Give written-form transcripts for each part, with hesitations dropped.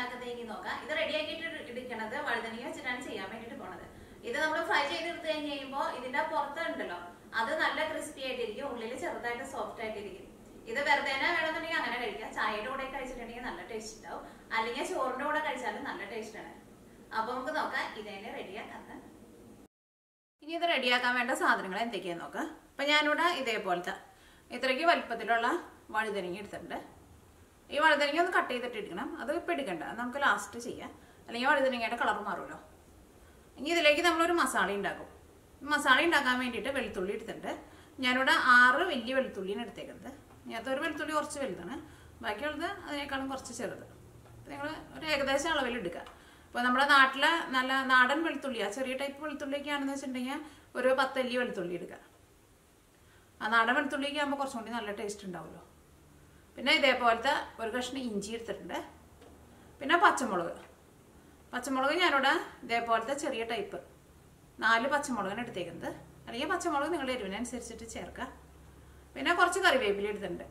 ഉണ്ടാക്കുന്നതെങ്കിൽ നോക്കാം. ഇത് റെഡിയാക്കിയിട്ട് എടുക്കണത് വഴുതനങ്ങ വെച്ചിട്ടാണ് ചെയ്യാൻ വേണ്ടിയിട്ട് പോണത്. ഇത് നമ്മൾ ഫ്രൈ ചെയ്തെടുത്ത് കഴിഞ്ഞ് കഴിയുമ്പോൾ ഇതിന്റെ പുറത്ത് ഉണ്ടല്ലോ അത് നല്ല ക്രിസ്പി ആയിട്ടിരിക്കും, ഉള്ളിൽ ചെറുതായിട്ട് സോഫ്റ്റ് ആയിട്ടിരിക്കും. ഇത് വെറുതെ വേണമെന്നുണ്ടെങ്കിൽ അങ്ങനെ കഴിക്കാം. ചായയുടെ കൂടെ കഴിച്ചിട്ടുണ്ടെങ്കിൽ നല്ല ടേസ്റ്റ് ഉണ്ടാവും, അല്ലെങ്കിൽ ചോറിന്റെ കൂടെ കഴിച്ചാലും നല്ല ടേസ്റ്റ് ആണ്. അപ്പൊ നമുക്ക് നോക്കാം ഇതന്നെ റെഡിയാക്കാൻ. ഇനി ഇത് റെഡിയാക്കാൻ വേണ്ട സാധനങ്ങൾ എന്തൊക്കെയാന്ന് നോക്കാം. അപ്പൊ ഞാനിവിടെ ഇതേപോലത്തെ ഇത്രയ്ക്ക് വലിപ്പത്തിലുള്ള വഴുതനങ്ങ എടുത്തിട്ടുണ്ട്. ഈ വഴുതനങ്ങ ഒന്ന് കട്ട് ചെയ്തിട്ട് എടുക്കണം. അത് ഇപ്പം എടുക്കണ്ട, നമുക്ക് ലാസ്റ്റ് ചെയ്യാം, അല്ലെങ്കിൽ വഴുതനങ്ങയുടെ കളർ മാറുമല്ലോ. ഇനി ഇതിലേക്ക് നമ്മളൊരു മസാല ഉണ്ടാക്കും. മസാല ഉണ്ടാക്കാൻ വേണ്ടിയിട്ട് വെളുത്തുള്ളി എടുത്തിട്ടുണ്ട്. ഞാനിവിടെ 6 വലിയ വെളുത്തുള്ളിയാണ് എടുത്തേക്കുന്നത്. ഇതിനകത്ത് ഒരു വെളുത്തുള്ളി കുറച്ച് വലുതാണ്, ബാക്കിയുള്ളത് അതിനേക്കാളും കുറച്ച് ചെറുത്. അപ്പം നിങ്ങൾ ഒരു ഏകദേശം അളവിൽ എടുക്കുക. അപ്പോൾ നമ്മുടെ നാട്ടിലെ നല്ല നാടൻ വെളുത്തുള്ളിയാണ്, ചെറിയ ടൈപ്പ് വെളുത്തുള്ളിയൊക്കെ ആണെന്ന് വെച്ചിട്ടുണ്ടെങ്കിൽ ഒരു 10 അല്ലി വെളുത്തുള്ളി എടുക്കുക. ആ നാടൻ വെളുത്തുള്ളിയൊക്കെ ആകുമ്പോൾ കുറച്ചും കൂടി നല്ല ടേസ്റ്റ് ഉണ്ടാവുമല്ലോ. പിന്നെ ഇതേപോലത്തെ ഒരു കഷ്ണം ഇഞ്ചി എടുത്തിട്ടുണ്ട്. പിന്നെ പച്ചമുളക് ഞാനിവിടെ ഇതേപോലത്തെ ചെറിയ ടൈപ്പ് 4 പച്ചമുളകാണ് എടുത്തേക്കുന്നത്, അല്ലെങ്കിൽ പച്ചമുളക് നിങ്ങളുടെ എരിവിനനുസരിച്ചിട്ട് ചേർക്കുക. പിന്നെ കുറച്ച് കറിവേപ്പില എടുത്തിട്ടുണ്ട്.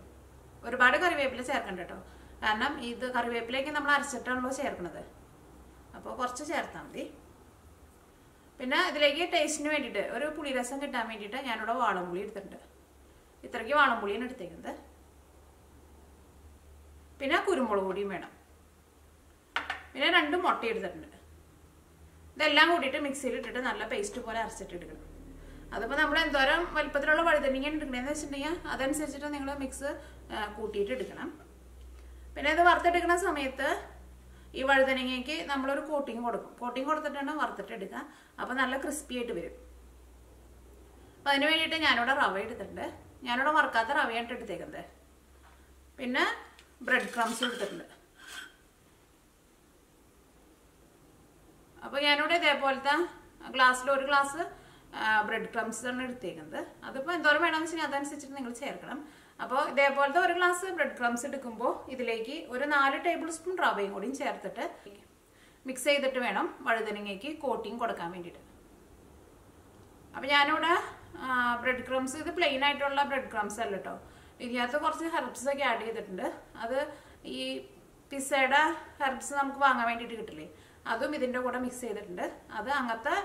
ഒരുപാട് കറിവേപ്പില ചേർക്കണ്ട കേട്ടോ, കാരണം ഇത് കറിവേപ്പിലേക്ക് നമ്മൾ അരച്ചിട്ടാണല്ലോ ചേർക്കുന്നത്, അപ്പോൾ കുറച്ച് ചേർത്താൽ മതി. പിന്നെ ഇതിലേക്ക് ടേസ്റ്റിന് വേണ്ടിയിട്ട് ഒരു പുളിരസം കിട്ടാൻ വേണ്ടിയിട്ട് ഞാനിവിടെ വാളംപുളി എടുത്തിട്ടുണ്ട്. ഇത്രയ്ക്ക് വാളംപുളിയാണ് എടുത്തേക്കുന്നത്. പിന്നെ കുരുമുളക് പൊടിയും വേണം. പിന്നെ 2 മുട്ട എടുത്തിട്ടുണ്ട്. ഇതെല്ലാം കൂടിയിട്ട് മിക്സിയിൽ ഇട്ടിട്ട് നല്ല പേസ്റ്റ് പോലെ അരച്ചിട്ട് എടുക്കണം. അതിപ്പോൾ നമ്മൾ എന്തോരം വലുപ്പത്തിലുള്ള വഴുതനങ്ങ എടുക്കണമെന്ന് വെച്ചിട്ടുണ്ടെങ്കിൽ അതനുസരിച്ചിട്ട് നിങ്ങൾ മിക്സ് കൂട്ടിയിട്ട് എടുക്കണം. പിന്നെ ഇത് വറുത്തെടുക്കുന്ന സമയത്ത് ഈ വഴുതനങ്ങയ്ക്ക് നമ്മളൊരു കോട്ടിങ് കൊടുക്കും. കോട്ടിങ് കൊടുത്തിട്ടാണ് വറുത്തിട്ട് എടുക്കുക, അപ്പോൾ നല്ല ക്രിസ്പി ആയിട്ട് വരും. അപ്പം അതിന് വേണ്ടിയിട്ട് ഞാനിവിടെ റവ എടുത്തിട്ടുണ്ട്. ഞാനിവിടെ വറുക്കാത്ത റവയായിട്ട് എടുത്തേക്കുന്നത്. പിന്നെ ബ്രെഡ് ക്രംസ് എടുത്തിട്ടുണ്ട്. അപ്പോൾ ഞാനിവിടെ ഇതേപോലത്തെ ഗ്ലാസ്സിൽ 1 ഗ്ലാസ് ബ്രെഡ് ക്രംസ് ആണ് എടുത്തേക്കുന്നത്. അതിപ്പോൾ എന്തോരം വേണമെന്ന് വെച്ചാൽ അതനുസരിച്ചിട്ട് നിങ്ങൾ ചേർക്കണം. അപ്പോൾ ഇതേപോലത്തെ 1 ഗ്ലാസ് ബ്രെഡ് ക്രംസ് എടുക്കുമ്പോൾ ഇതിലേക്ക് ഒരു 4 ടേബിൾ സ്പൂൺ റവയും കൂടിയും ചേർത്തിട്ട് മിക്സ് ചെയ്തിട്ട് വേണം വഴുതനങ്ങയ്ക്ക് കോട്ടിങ് കൊടുക്കാൻ വേണ്ടിയിട്ട്. അപ്പോൾ ഞാനിവിടെ ബ്രെഡ് ക്രംസ്, ഇത് പ്ലെയിൻ ആയിട്ടുള്ള ബ്രെഡ് ക്രംസ് അല്ല കേട്ടോ, ഇതിനകത്ത് കുറച്ച് ഹെർബ്സ് ഒക്കെ ആഡ് ചെയ്തിട്ടുണ്ട്. അത് ഈ പിസ്സയുടെ ഹെർബ്സ് നമുക്ക് വാങ്ങാൻ വേണ്ടിയിട്ട് കിട്ടില്ലേ, അതും ഇതിൻ്റെ കൂടെ മിക്സ് ചെയ്തിട്ടുണ്ട്. അത് അങ്ങനത്തെ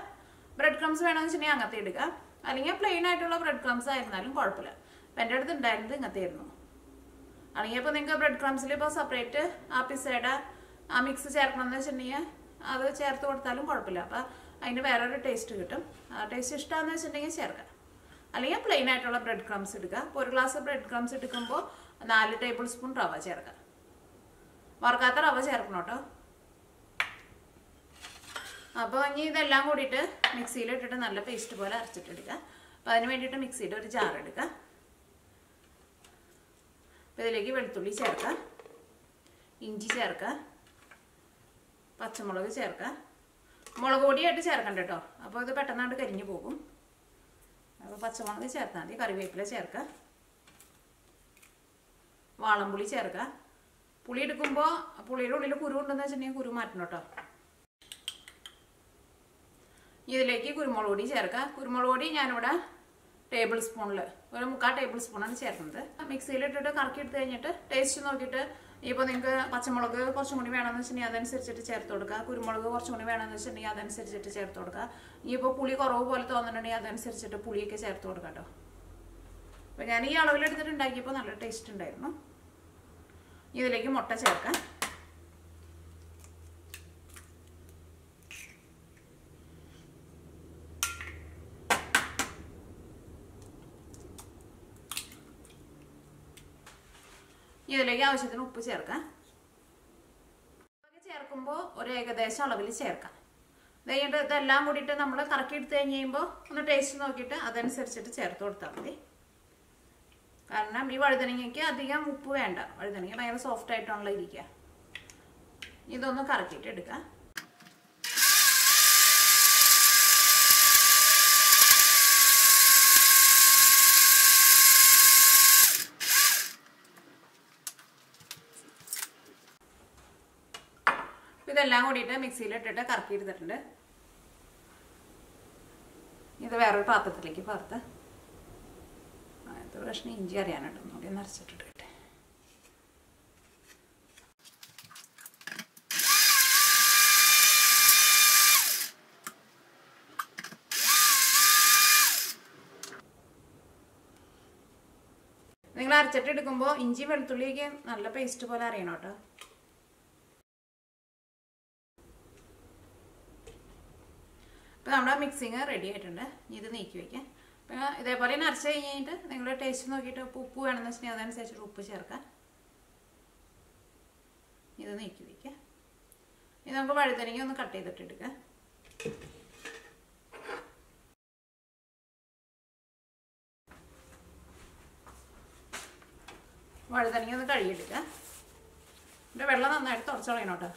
ബ്രെഡ് ക്രംസ് വേണമെന്ന് വെച്ചിട്ടുണ്ടെങ്കിൽ അങ്ങനത്തെ എടുക്കുക, അല്ലെങ്കിൽ പ്ലെയിൻ ആയിട്ടുള്ള ബ്രെഡ് ക്രംസ് ആയിരുന്നാലും കുഴപ്പമില്ല. അപ്പം എൻ്റെ അടുത്ത് ഉണ്ടായിരുന്നത് ഇങ്ങനത്തെ ആയിരുന്നു. അല്ലെങ്കിൽ ഇപ്പോൾ നിങ്ങൾക്ക് ബ്രെഡ് ക്രംസിൽ ഇപ്പോൾ സെപ്പറേറ്റ് ആ പിസ്സയുടെ ആ മിക്സ് ചേർക്കണമെന്ന് വെച്ചിട്ടുണ്ടെങ്കിൽ അത് ചേർത്ത് കൊടുത്താലും കുഴപ്പമില്ല. അപ്പം അതിന് വേറൊരു ടേസ്റ്റ് കിട്ടും. ആ ടേസ്റ്റ് ഇഷ്ടമാണെന്ന് വെച്ചിട്ടുണ്ടെങ്കിൽ ചേർക്കാം, അല്ലെങ്കിൽ പ്ലെയിൻ ആയിട്ടുള്ള ബ്രെഡ് ക്രംസ് എടുക്കുക. അപ്പോൾ 1 ഗ്ലാസ് ബ്രെഡ് ക്രംസ് എടുക്കുമ്പോൾ 4 ടേബിൾ സ്പൂൺ റവ ചേർക്കാം. വറുക്കാത്ത റവ ചേർക്കണം കേട്ടോ. അപ്പോൾ ഇനി ഇതെല്ലാം കൂടിയിട്ട് മിക്സിയിലിട്ടിട്ട് നല്ല പേസ്റ്റ് പോലെ അരച്ചിട്ടെടുക്കുക. അപ്പോൾ അതിന് വേണ്ടിയിട്ട് മിക്സിയുടെ ഒരു ജാർ എടുക്കുക. അപ്പോൾ ഇതിലേക്ക് വെളുത്തുള്ളി ചേർക്കുക, ഇഞ്ചി ചേർക്കുക, പച്ചമുളക് ചേർക്കുക. മുളക് പൊടിയായിട്ട് ചേർക്കണ്ട കേട്ടോ, അപ്പോൾ ഇത് പെട്ടെന്നാണ്ട് കരിഞ്ഞു പോകും. അപ്പോൾ പച്ചമുളക് ചേർത്താൽ മതി. കറിവേപ്പില ചേർക്കുക, വാളംപുളി ചേർക്കുക. പുളി എടുക്കുമ്പോൾ പുളിയുടെ ഉള്ളിൽ കുരു ഉണ്ടെന്ന് വെച്ചിട്ടുണ്ടെങ്കിൽ കുരു മാറ്റണം കേട്ടോ. ഇതിലേക്ക് കുരുമുളക് പൊടി ചേർക്കുക. കുരുമുളക് പൊടി ഞാനിവിടെ ടേബിൾ സ്പൂണിൽ ഒരു 3/4 ടേബിൾ സ്പൂണാണ് ചേർക്കുന്നത്. മിക്സിയിലിട്ടിട്ട് കറക്കി എടുത്ത് കഴിഞ്ഞിട്ട് ടേസ്റ്റ് നോക്കിയിട്ട് ഇപ്പോൾ നിങ്ങൾക്ക് പച്ചമുളക് കുറച്ചും കൂടി വേണമെന്ന് വെച്ചിട്ടുണ്ടെങ്കിൽ അതനുസരിച്ചിട്ട് ചേർത്ത് കൊടുക്കുക. കുരുമുളക് കുറച്ചും കൂടി വേണമെന്ന് വെച്ചിട്ടുണ്ടെങ്കിൽ അതനുസരിച്ചിട്ട് ചേർത്ത് കൊടുക്കുക. ഇനിയിപ്പോൾ പുളി കുറവ് പോലെ തോന്നുന്നുണ്ടെങ്കിൽ അതനുസരിച്ചിട്ട് പുളിയൊക്കെ ചേർത്ത് കൊടുക്കാം കേട്ടോ. അപ്പോൾ ഞാൻ ഈ അളവിലെടുത്തിട്ട് ഉണ്ടാക്കിയപ്പോൾ നല്ല ടേസ്റ്റ് ഉണ്ടായിരുന്നു. ഇതിലേക്ക് മുട്ട ചേർക്കാം. ഇതിലേക്ക് ആവശ്യത്തിന് ഉപ്പ് ചേർക്കാം. ചേർക്കുമ്പോൾ ഒരു ഏകദേശം അളവിൽ ചേർക്കാം. കഴിഞ്ഞിട്ട് ഇതെല്ലാം കൂടിയിട്ട് നമ്മൾ കറക്കി എടുത്ത് കഴിഞ്ഞ് കഴിയുമ്പോൾ ഒന്ന് ടേസ്റ്റ് നോക്കിയിട്ട് അതനുസരിച്ചിട്ട് ചേർത്ത് കൊടുത്താൽ മതി. കാരണം ഈ വഴുതനങ്ങയ്ക്ക് അധികം ഉപ്പ് വേണ്ട, വഴുതനങ്ങ ഭയങ്കര സോഫ്റ്റ് ആയിട്ടാണല്ലോ ഇരിക്കുക. ഇതൊന്ന് കറക്കിയിട്ട് എടുക്കാം. ഇതെല്ലാം കൂടിയിട്ട് മിക്സിയിലിട്ടിട്ട് കറക്കി എടുത്തിട്ടുണ്ട്. ഇത് വേറൊരു പാത്രത്തിലേക്ക് പാർത്ത് ഒരു കഷ്ണം ഇഞ്ചി അറിയാനായിട്ട് ഒന്നുകൂടി നിറച്ചിട്ടിട്ട് നിങ്ങൾ അരച്ചിട്ട് എടുക്കുമ്പോൾ ഇഞ്ചി വെളുത്തുള്ളിയൊക്കെ നല്ല പേസ്റ്റ് പോലെ അരയണം കേട്ടോ. അപ്പോൾ നമ്മുടെ മിക്സിങ് റെഡി ആയിട്ടുണ്ട്. ഇത് നീക്കി വയ്ക്കാം. അപ്പോൾ ഇതേപോലെ തന്നെ അരച്ച് കഴിഞ്ഞിട്ട് നിങ്ങൾ ടേസ്റ്റ് നോക്കിയിട്ട് ഉപ്പ് വേണമെന്ന് വെച്ചിട്ടുണ്ടെങ്കിൽ അതനുസരിച്ചിട്ട് ഉപ്പ് ചേർക്കാം. ഇത് നീക്കി വയ്ക്കാം. ഇത് നമുക്ക് വഴുതനങ്ങ ഒന്ന് കട്ട് ചെയ്തിട്ട് എടുക്കാം. വഴുതനങ്ങ ഒന്ന് കഴുകിയെടുക്കുക. ഇതിൻ്റെ വെള്ളം നന്നായിട്ട് തുടച്ച് കളയണം കേട്ടോ.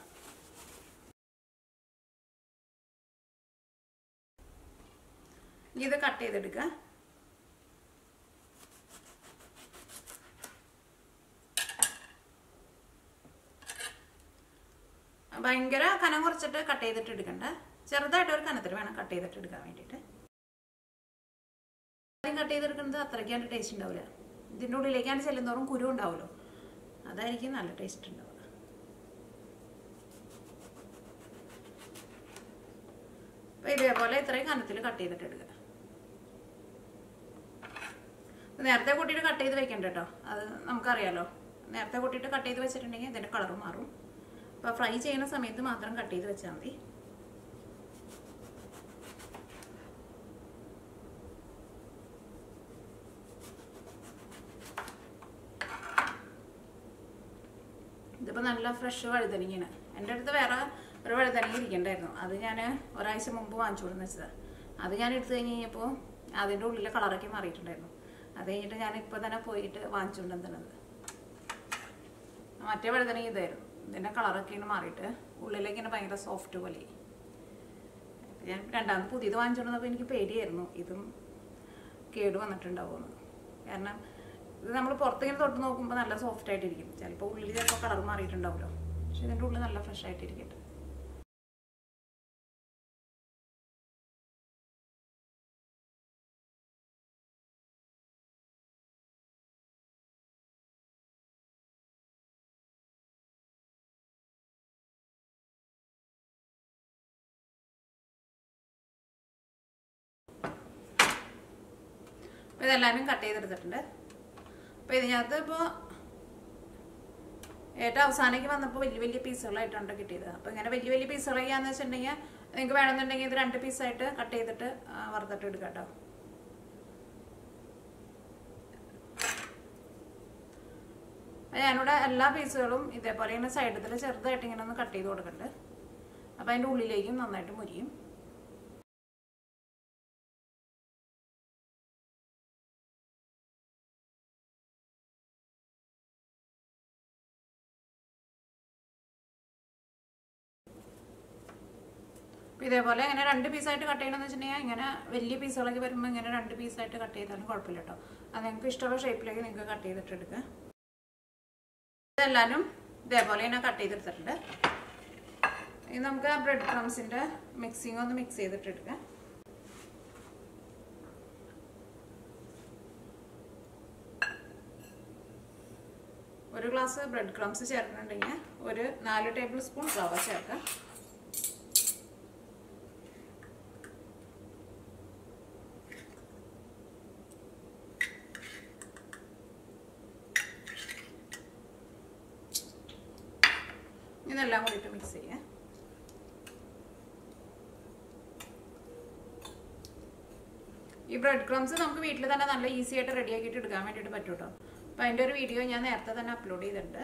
ഇത് കട്ട് ചെയ്തെടുക്കുക. ഭയങ്കര കനം കുറച്ചിട്ട് കട്ട് ചെയ്തിട്ട് എടുക്കണ്ട. ചെറുതായിട്ട് ഒരു കനത്തിൽ വേണം കട്ട് ചെയ്തിട്ട് എടുക്കാൻ വേണ്ടിയിട്ട്. കട്ട് ചെയ്തെടുക്കുന്നത് അത്രയ്ക്കാണ്ട് ടേസ്റ്റ് ഉണ്ടാവില്ല. ഇതിൻ്റെ ഉള്ളിലേക്കാണ് ചെല്ലുന്നോറും കുരു ഉണ്ടാവുമല്ലോ, അതായിരിക്കും നല്ല ടേസ്റ്റ് ഉണ്ടാവുക. അപ്പം ഇതേപോലെ ഇത്രയും കനത്തിൽ കട്ട് ചെയ്തിട്ട് എടുക്കുക. നേരത്തെ കൂട്ടിയിട്ട് കട്ട് ചെയ്ത് വെക്കണ്ട കേട്ടോ, അത് നമുക്കറിയാലോ. നേരത്തെ കൂട്ടിയിട്ട് കട്ട് ചെയ്ത് വെച്ചിട്ടുണ്ടെങ്കിൽ ഇതിൻ്റെ കളർ മാറും. അപ്പോൾ ഫ്രൈ ചെയ്യുന്ന സമയത്ത് മാത്രം കട്ട് ചെയ്ത് വെച്ചാൽ മതി. ഇതിപ്പോൾ നല്ല ഫ്രഷ് വഴുതനങ്ങയാണ്. എൻ്റെ അടുത്ത് വേറെ ഒരു വഴുതനങ്ങ ഇരിക്കണ്ടായിരുന്നു, അത് ഞാൻ ഒരാഴ്ച മുമ്പ് വാങ്ങിച്ചു കൊടുന്ന് വെച്ചതാണ്. അത് ഞാൻ എടുത്തു കഴിഞ്ഞ് കഴിഞ്ഞപ്പോൾ അതിൻ്റെ ഉള്ളിലെ കളറൊക്കെ മാറിയിട്ടുണ്ടായിരുന്നു. അത് കഴിഞ്ഞിട്ട് ഞാൻ ഇപ്പോൾ തന്നെ പോയിട്ട് വാങ്ങിച്ചുകൊണ്ടുവന്നത്. മറ്റേ വഴുതനങ്ങ ഇതായിരുന്നു. ഇതിൻ്റെ കളറൊക്കെ ഇങ്ങനെ മാറിയിട്ട് ഉള്ളിലേക്ക് ഇങ്ങനെ ഭയങ്കര സോഫ്റ്റ് പോലെ. ഞാൻ രണ്ടാമത് പുതിയത് വാങ്ങിച്ചുകൊണ്ടപ്പോൾ എനിക്ക് പേടിയായിരുന്നു ഇതും കേട് വന്നിട്ടുണ്ടാവുമെന്ന്. കാരണം ഇത് നമ്മൾ പുറത്തിങ്ങനെ തൊട്ട് നോക്കുമ്പോൾ നല്ല സോഫ്റ്റ് ആയിട്ടിരിക്കും. ചിലപ്പോൾ ഉള്ളിൽ ചിലപ്പോൾ കളർ മാറിയിട്ടുണ്ടാവുമല്ലോ, പക്ഷെ ഇതിൻ്റെ ഉള്ളിൽ നല്ല ഫ്രഷ് ആയിട്ടിരിക്കട്ടെ. അപ്പോൾ ഇതെല്ലാവരും കട്ട് ചെയ്തെടുത്തിട്ടുണ്ട്. അപ്പോൾ ഇതിനകത്ത് ഇപ്പോൾ ഏറ്റവും അവസാനേക്ക് വന്നപ്പോൾ വലിയ വലിയ പീസുകളായിട്ടാണ് കിട്ടിയത്. അപ്പോൾ ഇങ്ങനെ വലിയ വലിയ പീസുകളൊക്കെയാണെന്ന് വെച്ചിട്ടുണ്ടെങ്കിൽ നിങ്ങൾക്ക് വേണമെന്നുണ്ടെങ്കിൽ ഇത് 2 പീസായിട്ട് കട്ട് ചെയ്തിട്ട് വറുത്തിട്ട് എടുക്കാം കേട്ടോ. ഞാനിവിടെ എല്ലാ പീസുകളും ഇതേപോലെ ഇങ്ങനെ സൈഡത്തിൽ ചെറുതായിട്ട് ഇങ്ങനെ ഒന്ന് കട്ട് ചെയ്ത് കൊടുക്കുന്നുണ്ട്. അപ്പോൾ അതിൻ്റെ ഉള്ളിലേക്കും നന്നായിട്ട് മുരിയും. ഇതേപോലെ ഇങ്ങനെ 2 പീസായിട്ട് കട്ട് ചെയ്യണമെന്ന് വെച്ചിട്ടുണ്ടെങ്കിൽ ഇങ്ങനെ വലിയ പീസുകളൊക്കെ വരുമ്പോൾ ഇങ്ങനെ 2 പീസായിട്ട് കട്ട് ചെയ്താലും കുഴപ്പമില്ല കേട്ടോ. അത് നിങ്ങൾക്ക് ഇഷ്ടമുള്ള ഷേപ്പിലേക്ക് നിങ്ങൾക്ക് കട്ട് ചെയ്തിട്ട് എടുക്കുക. ഇതെല്ലാവരും ഇതേപോലെ തന്നെ കട്ട് ചെയ്തെടുത്തിട്ടുണ്ട്. ഇനി നമുക്ക് ബ്രെഡ് ക്രംസിൻ്റെ മിക്സിങ് ഒന്ന് മിക്സ് ചെയ്തിട്ട് എടുക്കാം. ഒരു ഗ്ലാസ് ബ്രെഡ് ക്രംസ് ചേർക്കുന്നുണ്ടെങ്കിൽ ഒരു 4 ടേബിൾ സ്പൂൺ റവ ചേർക്കാം. ഇതെല്ലാം കൂടിയിട്ട് മിക്സ് ചെയ്യാം. ഈ ബ്രെഡ് ക്രംസ് നമുക്ക് വീട്ടിൽ തന്നെ നല്ല ഈസി ആയിട്ട് റെഡിയാക്കിയിട്ട് എടുക്കാൻ വേണ്ടിയിട്ട് പറ്റും കേട്ടോ. അപ്പോൾ അതിൻ്റെ ഒരു വീഡിയോ ഞാൻ നേരത്തെ തന്നെ അപ്ലോഡ് ചെയ്തിട്ടുണ്ട്.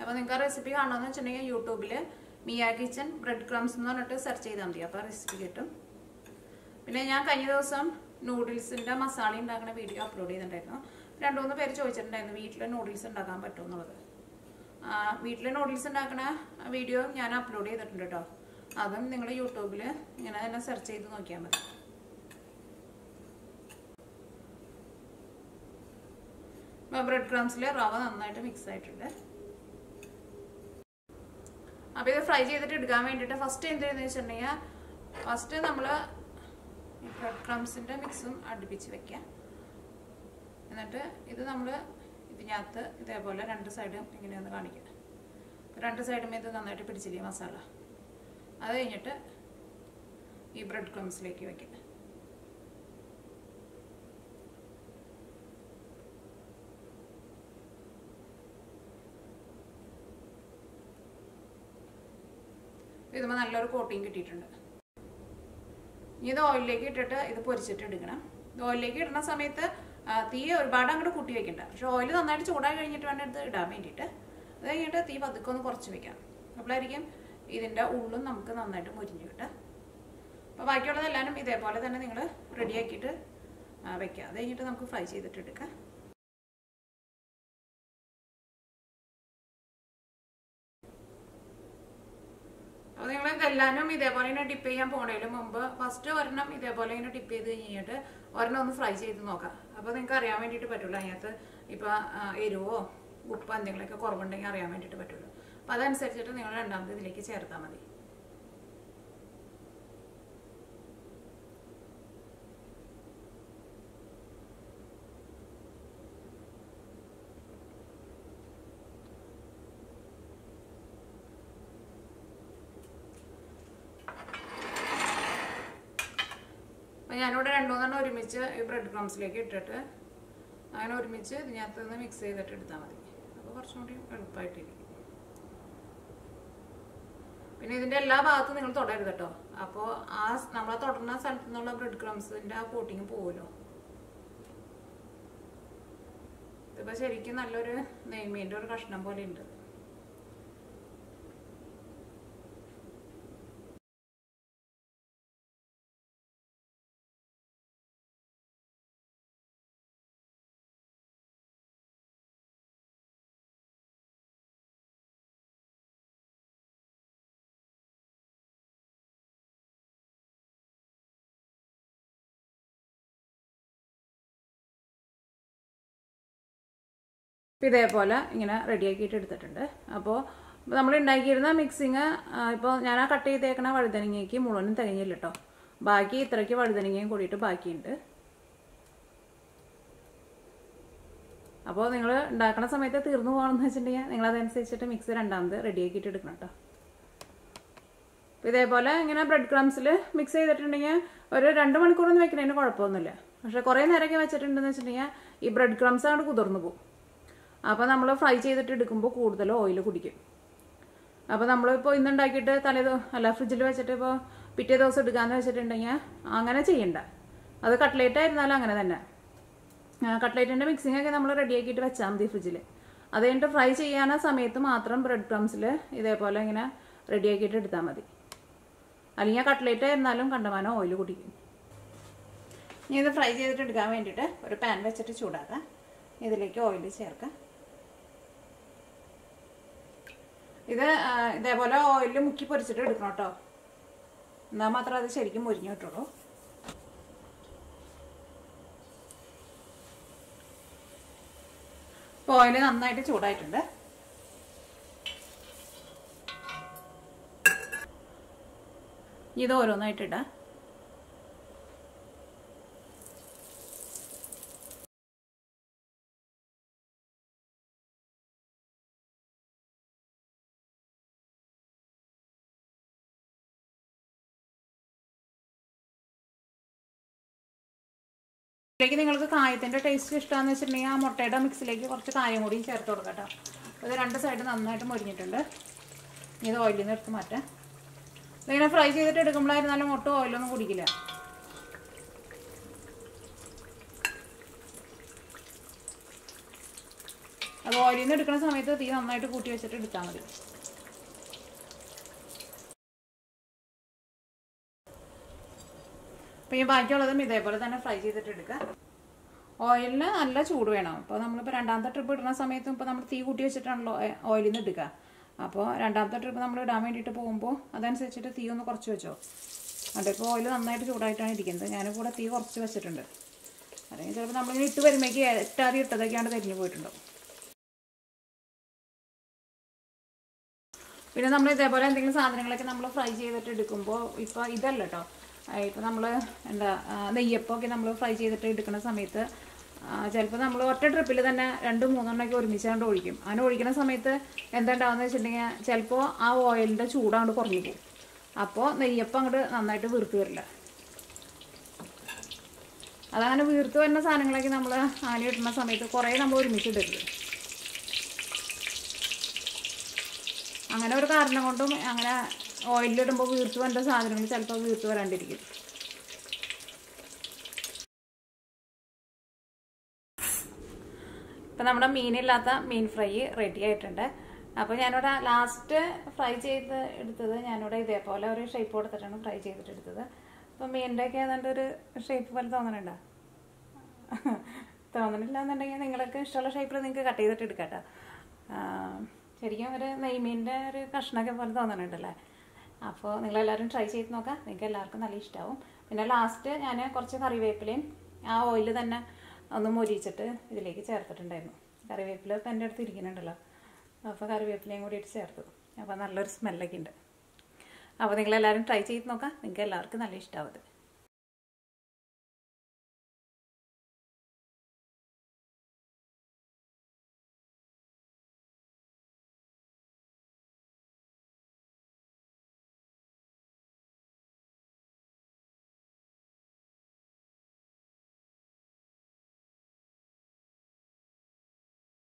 അപ്പോൾ നിങ്ങൾക്ക് ആ റെസിപ്പി കാണണമെന്ന് വെച്ചിട്ടുണ്ടെങ്കിൽ യൂട്യൂബിൽ മിയ കിച്ചൻ ബ്രെഡ് ക്രംസ് എന്ന് പറഞ്ഞിട്ട് സെർച്ച് ചെയ്താൽ മതി. അപ്പോൾ ആ റെസിപ്പി കിട്ടും. പിന്നെ ഞാൻ കഴിഞ്ഞ ദിവസം നൂഡിൽസിൻ്റെ മസാല ഉണ്ടാക്കുന്ന വീഡിയോ അപ്ലോഡ് ചെയ്തിട്ടുണ്ടായിരുന്നു. 2-3 പേര് ചോദിച്ചിട്ടുണ്ടായിരുന്നു വീട്ടിൽ നൂഡിൽസ് ഉണ്ടാക്കാൻ പറ്റുമെന്നുള്ളത്. വീട്ടിൽ നൂഡിൽസ് ഉണ്ടാക്കുന്ന വീഡിയോ ഞാൻ അപ്ലോഡ് ചെയ്തിട്ടുണ്ട് കേട്ടോ. അതും നിങ്ങൾ യൂട്യൂബിൽ ഇങ്ങനെ തന്നെ സെർച്ച് ചെയ്ത് നോക്കിയാൽ മതി. ബ്രെഡ് ക്രംസിൽ റവ നന്നായിട്ട് മിക്സ് ആയിട്ടുണ്ട്. അപ്പോൾ ഇത് ഫ്രൈ ചെയ്തിട്ട് എടുക്കാൻ വേണ്ടിയിട്ട് ഫസ്റ്റ് എന്ത് ചെയ്യുന്നത് വെച്ചിട്ടുണ്ടെങ്കിൽ ഫസ്റ്റ് നമ്മൾ ബ്രെഡ് ക്രംസിൻ്റെ മിക്സും അടുപ്പിച്ച് വെക്കാം. എന്നിട്ട് ഇത് നമ്മൾ ഇതിനകത്ത് ഇതേപോലെ 2 സൈഡും ഇങ്ങനെ ഒന്ന് കാണിക്കാം. 2 സൈഡും ഇത് നന്നായിട്ട് പിടിച്ചില്ലേ മസാല. അത് കഴിഞ്ഞിട്ട് ഈ ബ്രെഡ് ക്രംസിലേക്ക് വയ്ക്കാം. ഇതുമ്പോൾ നല്ലൊരു കോട്ടിങ് കിട്ടിയിട്ടുണ്ട്. ഇത് ഓയിലിലേക്ക് ഇട്ടിട്ട് ഇത് പൊരിച്ചിട്ട് എടുക്കണം. ഓയിലിലേക്ക് ഇടുന്ന സമയത്ത് തീ ഒരുപാട് അങ്ങോട്ട് കൂട്ടി വെക്കണ്ട. പക്ഷെ ഓയിൽ നന്നായിട്ട് ചൂടായി കഴിഞ്ഞിട്ട് വേണം എടുത്ത് ഇടാൻ വേണ്ടിയിട്ട്. അത് കഴിഞ്ഞിട്ട് തീ പതുക്കെ ഒന്ന് കുറച്ച് വെക്കാം. അപ്പോഴായിരിക്കും ഇതിൻ്റെ ഉള്ളും നമുക്ക് നന്നായിട്ട് മുരിഞ്ഞ് കിട്ടുക. അപ്പോൾ ബാക്കിയുള്ളതെല്ലാവരും ഇതേപോലെ തന്നെ നിങ്ങൾ റെഡിയാക്കിയിട്ട് വെക്കുക. അത് കഴിഞ്ഞിട്ട് നമുക്ക് ഫ്രൈ ചെയ്തിട്ട് എടുക്കാം. അപ്പോൾ നിങ്ങൾ ഇതെല്ലാവരും ഇതേപോലെ തന്നെ ഡിപ്പ് ചെയ്യാൻ പോണതിന് മുമ്പ് ഫസ്റ്റ് ഒരെണ്ണം ഇതേപോലെ ഇങ്ങനെ ഡിപ്പ് ചെയ്ത് കഴിഞ്ഞിട്ട് ഒരെണ്ണം ഒന്ന് ഫ്രൈ ചെയ്ത് നോക്കാം. അപ്പോൾ നിങ്ങൾക്ക് അറിയാൻ വേണ്ടിയിട്ട് പറ്റുള്ളൂ അതിനകത്ത് ഇപ്പോൾ എരിവോ ഉപ്പ് എന്തെങ്കിലുമൊക്കെ കുറവുണ്ടെങ്കിൽ അറിയാൻ വേണ്ടിയിട്ട് പറ്റുള്ളൂ. അപ്പോൾ അതനുസരിച്ചിട്ട് നിങ്ങൾ രണ്ടാമത് ഇതിലേക്ക് ചേർത്താൽ മതി. ഞാനിവിടെ 2-3 ഒരുമിച്ച് ഈ ബ്രെഡ് ക്രംസിലേക്ക് ഇട്ടിട്ട് അങ്ങനെ ഒരുമിച്ച് ഇതിനകത്ത് നിന്ന് മിക്സ് ചെയ്തിട്ട് എടുത്താൽ മതി. അപ്പോൾ കുറച്ചും കൂടി എളുപ്പമായിട്ടിരിക്കും. പിന്നെ ഇതിൻ്റെ എല്ലാ ഭാഗത്തും നിങ്ങൾ തൊടരുത് കേട്ടോ. അപ്പോൾ നമ്മളെ തൊടുന്ന സ്ഥലത്തു നിന്നുള്ള ബ്രെഡ് ക്രംസിൻ്റെ ആ കോട്ടിങ് പോകുമല്ലോ. ഇതിപ്പോൾ ശരിക്കും നല്ലൊരു നെയ്മീൻ്റെ ഒരു കഷ്ണം പോലെ ഉണ്ട്. അപ്പോൾ ഇതേപോലെ ഇങ്ങനെ റെഡിയാക്കിയിട്ട് എടുത്തിട്ടുണ്ട്. അപ്പോൾ നമ്മൾ ഉണ്ടാക്കിയിരുന്ന മിക്സിങ് ഇപ്പോൾ ഞാൻ ആ കട്ട് ചെയ്തേക്കണ വഴുതനങ്ങയ്ക്ക് മുഴുവനും തികഞ്ഞില്ല കേട്ടോ. ബാക്കി ഇത്രയ്ക്ക് വഴുതനങ്ങയും കൂടിയിട്ട് ബാക്കിയുണ്ട്. അപ്പോൾ നിങ്ങൾ ഉണ്ടാക്കുന്ന സമയത്ത് തീർന്നു പോകണമെന്ന് വെച്ചിട്ടുണ്ടെങ്കിൽ നിങ്ങളതനുസരിച്ചിട്ട് മിക്സ് രണ്ടാമത് റെഡിയാക്കിയിട്ട് എടുക്കണം കേട്ടോ. അപ്പോൾ ഇതേപോലെ ഇങ്ങനെ ബ്രെഡ് ക്രംസിൽ മിക്സ് ചെയ്തിട്ടുണ്ടെങ്കിൽ ഒരു 2 മണിക്കൂറൊന്നും വെക്കുന്നതിന് കുഴപ്പമൊന്നുമില്ല. പക്ഷേ കുറേ നേരമൊക്കെ വെച്ചിട്ടുണ്ടെന്ന് വെച്ചിട്ടുണ്ടെങ്കിൽ ഈ ബ്രെഡ് ക്രംസ് അങ്ങോട്ട് കുതിർന്നു പോകും. അപ്പോൾ നമ്മൾ ഫ്രൈ ചെയ്തിട്ട് എടുക്കുമ്പോൾ കൂടുതൽ ഓയിൽ കുടിക്കും. അപ്പോൾ നമ്മളിപ്പോൾ ഇന്നുണ്ടാക്കിയിട്ട് ഫ്രിഡ്ജിൽ വെച്ചിട്ട് ഇപ്പോൾ പിറ്റേ ദിവസം എടുക്കാമെന്ന് വെച്ചിട്ടുണ്ടെങ്കിൽ അങ്ങനെ ചെയ്യണ്ട. അത് കട്ട്ലേറ്റ് ആയിരുന്നാലും അങ്ങനെ തന്നെ. കട്ട്ലേറ്റിൻ്റെ മിക്സിങ്ങൊക്കെ നമ്മൾ റെഡിയാക്കിയിട്ട് വെച്ചാൽ മതി ഫ്രിഡ്ജിൽ. അത് കഴിഞ്ഞിട്ട് ഫ്രൈ ചെയ്യാന സമയത്ത് മാത്രം ബ്രെഡ് ക്രംസിൽ ഇതേപോലെ ഇങ്ങനെ റെഡിയാക്കിയിട്ട് എടുത്താൽ മതി. അല്ലെങ്കിൽ കട്ട്ലേറ്റ് ആയിരുന്നാലും കണ്ടമാനം ഓയിൽ കുടിക്കും. ഇനി ഇത് ഫ്രൈ ചെയ്തിട്ട് എടുക്കാൻ വേണ്ടിയിട്ട് ഒരു പാൻ വെച്ചിട്ട് ചൂടാക്കാം. ഇതിലേക്ക് ഓയിൽ ചേർക്കാം. ഇത് ഇതേപോലെ ഓയിലിൽ മുക്കി പൊരിച്ചിട്ട് എടുക്കണം കേട്ടോ. എന്നാൽ മാത്രമേ അത് ശരിക്കും മുരിഞ്ഞു കിട്ടുള്ളൂ. ഇപ്പോൾ ഓയിൽ നന്നായിട്ട് ചൂടായിട്ടുണ്ട്. ഇത് ഓരോന്നായിട്ടിടാം. ഇതിലേക്ക് നിങ്ങൾക്ക് കായത്തിൻ്റെ ടേസ്റ്റ് ഇഷ്ടമാണെന്ന് വെച്ചിട്ടുണ്ടെങ്കിൽ ആ മുട്ടയുടെ മിക്സിലേക്ക് കുറച്ച് കായം കൂടി ചേർത്ത് കൊടുക്കാം കേട്ടോ. ഇത് 2 സൈഡ് നന്നായിട്ട് മുരിഞ്ഞിട്ടുണ്ട്. ഇത് ഓയിലിൽ നിന്ന് എടുത്ത് മാറ്റാം. ഇതിങ്ങനെ ഫ്രൈ ചെയ്തിട്ട് എടുക്കുമ്പോഴായിരുന്നാലും ഒട്ടും ഓയിലൊന്നും കുടിക്കില്ല. അത് ഓയിലിൽ നിന്ന് എടുക്കുന്ന സമയത്ത് തീ നന്നായിട്ട് കൂട്ടി വെച്ചിട്ട് എടുത്താൽ മതി. അപ്പോൾ ഈ ബാക്കിയുള്ളതും ഇതേപോലെ തന്നെ ഫ്രൈ ചെയ്തിട്ട് എടുക്കുക. ഓയിലിന് നല്ല ചൂട് വേണം. അപ്പോൾ നമ്മളിപ്പോൾ രണ്ടാമത്തെ ട്രിപ്പ് ഇടുന്ന സമയത്തും ഇപ്പോൾ നമ്മൾ തീ കൂട്ടി വെച്ചിട്ടാണല്ലോ ഓയിലിൽ നിന്ന് എടുക്കുക. അപ്പോൾ രണ്ടാമത്തെ ട്രിപ്പ് നമ്മൾ ഇടാൻ വേണ്ടിയിട്ട് പോകുമ്പോൾ അതനുസരിച്ചിട്ട് തീ ഒന്ന് കുറച്ച് വെച്ചോ. അതിപ്പോൾ ഓയിൽ നന്നായിട്ട് ചൂടായിട്ടാണ് ഇരിക്കുന്നത്. ഞാനിപ്പോൾ തീ കുറച്ച് വെച്ചിട്ടുണ്ട്. അല്ലെങ്കിൽ ചിലപ്പോൾ നമ്മളിങ്ങനെ ഇട്ട് വരുമ്പോഴേക്ക് എട്ടാതി ഇട്ടതൊക്കെയാണ് കരിഞ്ഞു പോയിട്ടുണ്ടാവും. പിന്നെ നമ്മൾ ഇതേപോലെ എന്തെങ്കിലും സാധനങ്ങളൊക്കെ നമ്മൾ ഫ്രൈ ചെയ്തിട്ട് എടുക്കുമ്പോൾ ഇപ്പോൾ ഇതല്ല കേട്ടോ. ഇപ്പോൾ നമ്മൾ നെയ്യപ്പമൊക്കെ നമ്മൾ ഫ്രൈ ചെയ്തിട്ട് എടുക്കുന്ന സമയത്ത് ചിലപ്പോൾ നമ്മൾ ഒറ്റ ട്രിപ്പിൽ തന്നെ 2-3 ഒരുമിച്ച് കൊണ്ട് ഒഴിക്കും. അങ്ങനെ ഒഴിക്കുന്ന സമയത്ത് എന്താണ്ടാവുന്ന വെച്ചിട്ടുണ്ടെങ്കിൽ ചിലപ്പോൾ ആ ഓയിലിൻ്റെ ചൂട് അങ്ങോട്ട് കുറഞ്ഞു പോകും. അപ്പോൾ നെയ്യപ്പം അങ്ങോട്ട് നന്നായിട്ട് വീർത്ത് വരില്ല. അതങ്ങനെ വീർത്ത് വരുന്ന സാധനങ്ങളൊക്കെ നമ്മൾ അങ്ങനെ ഇടുന്ന സമയത്ത് കുറേ നമ്മൾ ഒരുമിച്ച് ഇടരുത്. അങ്ങനെ ഒരു കാരണം കൊണ്ടും അങ്ങനെ ഓയിലിടുമ്പോൾ വീർത്ത് വരേണ്ട സാധനങ്ങൾ ചിലപ്പോൾ വീർത്ത് വരാണ്ടിരിക്കും. ഇപ്പം നമ്മുടെ മീനില്ലാത്ത മീൻ ഫ്രൈ റെഡി ആയിട്ടുണ്ട്. അപ്പോൾ ഞാനിവിടെ ലാസ്റ്റ് ഫ്രൈ ചെയ്ത് എടുത്തത് ഞാനിവിടെ ഇതേപോലെ ഒരു ഷേപ്പ് കൊടുത്തിട്ടാണ് ഫ്രൈ ചെയ്തിട്ട് എടുത്തത്. അപ്പം മീനിൻ്റെയൊക്കെ ഏതാണ്ട് ഒരു ഷേപ്പ് പോലെ തോന്നണുണ്ടോ? തോന്നണില്ല എന്നുണ്ടെങ്കിൽ നിങ്ങൾക്ക് ഇഷ്ടമുള്ള ഷേപ്പിൽ നിങ്ങൾക്ക് കട്ട് ചെയ്തിട്ട് എടുക്കാം കേട്ടോ. ശരിക്കും ഒരു നെയ്മീൻ്റെ ഒരു കഷ്ണമൊക്കെ പോലെ തോന്നണുണ്ടല്ലേ. അപ്പോൾ നിങ്ങളെല്ലാവരും ട്രൈ ചെയ്ത് നോക്കാം, നിങ്ങൾക്ക് എല്ലാവർക്കും നല്ല ഇഷ്ടമാവും. പിന്നെ ലാസ്റ്റ് ഞാൻ കുറച്ച് കറിവേപ്പിലയും ആ ഓയിൽ തന്നെ ഒന്ന് മൊരിച്ചിട്ട് ഇതിലേക്ക് ചേർത്തിട്ടുണ്ടായിരുന്നു. കറിവേപ്പില ഇപ്പം എൻ്റെ അടുത്ത് ഇരിക്കുന്നുണ്ടല്ലോ, അപ്പോൾ കറിവേപ്പിലയും കൂടിയിട്ട് ചേർത്തു. അപ്പോൾ നല്ലൊരു സ്മെല്ലൊക്കെ ഉണ്ട്. അപ്പോൾ നിങ്ങളെല്ലാവരും ട്രൈ ചെയ്ത് നോക്കാം, നിങ്ങൾക്ക് എല്ലാവർക്കും നല്ല ഇഷ്ടമാവും.